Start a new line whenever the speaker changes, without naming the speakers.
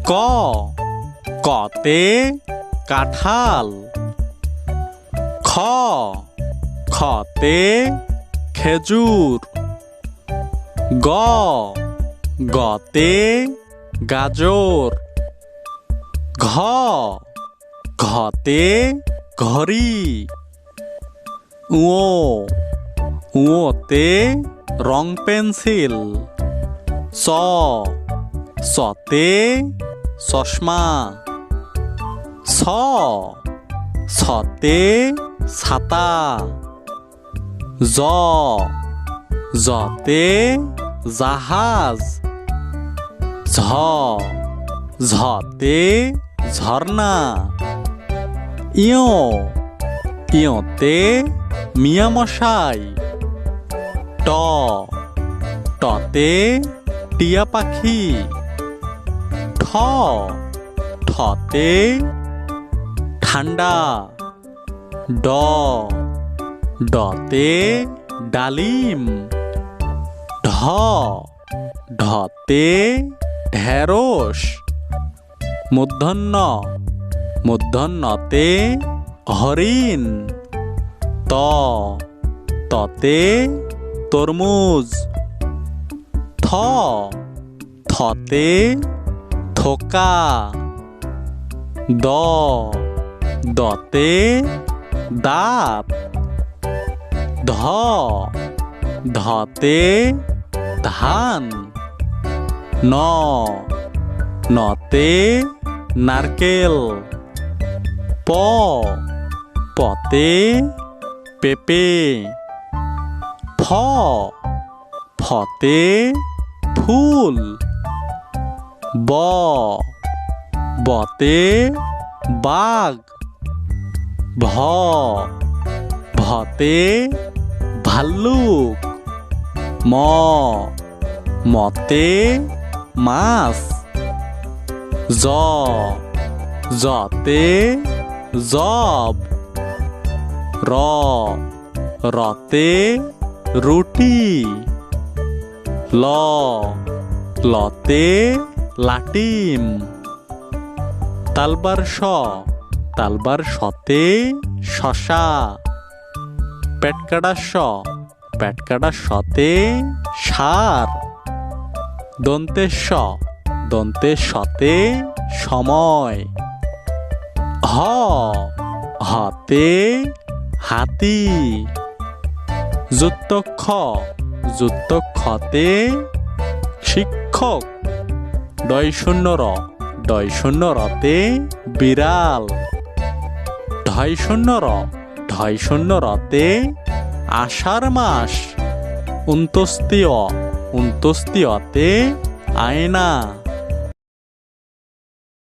ক কতে কাঁঠাল। খ খতে খেজুর। গ গতে গাজর। ঘ ঘতে ঘড়ি। ও ওতে রং পেন্সিল। চ চতে চশমা। ছ ছতে ছাতা। জ জতে জাহাজ। ঝ ঝতে ঝর্ণা। ইয় ইয়তে মিয়ামশাই। ট টতে টিয়া পাখি। ঠ ঠতে ঠান্ডা। ড ডতে ডালিম। ঢ ঢতে ঢেঁড়স। মূর্ধন্য মূর্ধন্যতে হরিণ। ত ততে তরমুজ। থ থতে থোকা। দ দতে দাঁত। ধ ধতে ধান। ন নতে নারকেল। প পতে পেঁপে। ফ ফতে ফুল। ব বতে বাঘ। ভ ভতে ভাল্লুক। ম মতে মাছ। জ জতে জব। র রতে রুটি। ল লতে লাটিম। তালবার স তালবার সতে শশা। পেটকাটা স পেটকাটা সতে সার। দন্তের স দন্তের সতে সময়। হ হতে হাতি। যুক্তক্ষ যুক্তক্ষতে শিক্ষক। ডয় শূন্য র ডয় শূন্য রতে বিড়াল। ঢয় শূন্য র ঢয় শূন্য রতে আষাঢ় মাস। উন্তস্তীয় উন্তস্তীয়তে আয়না।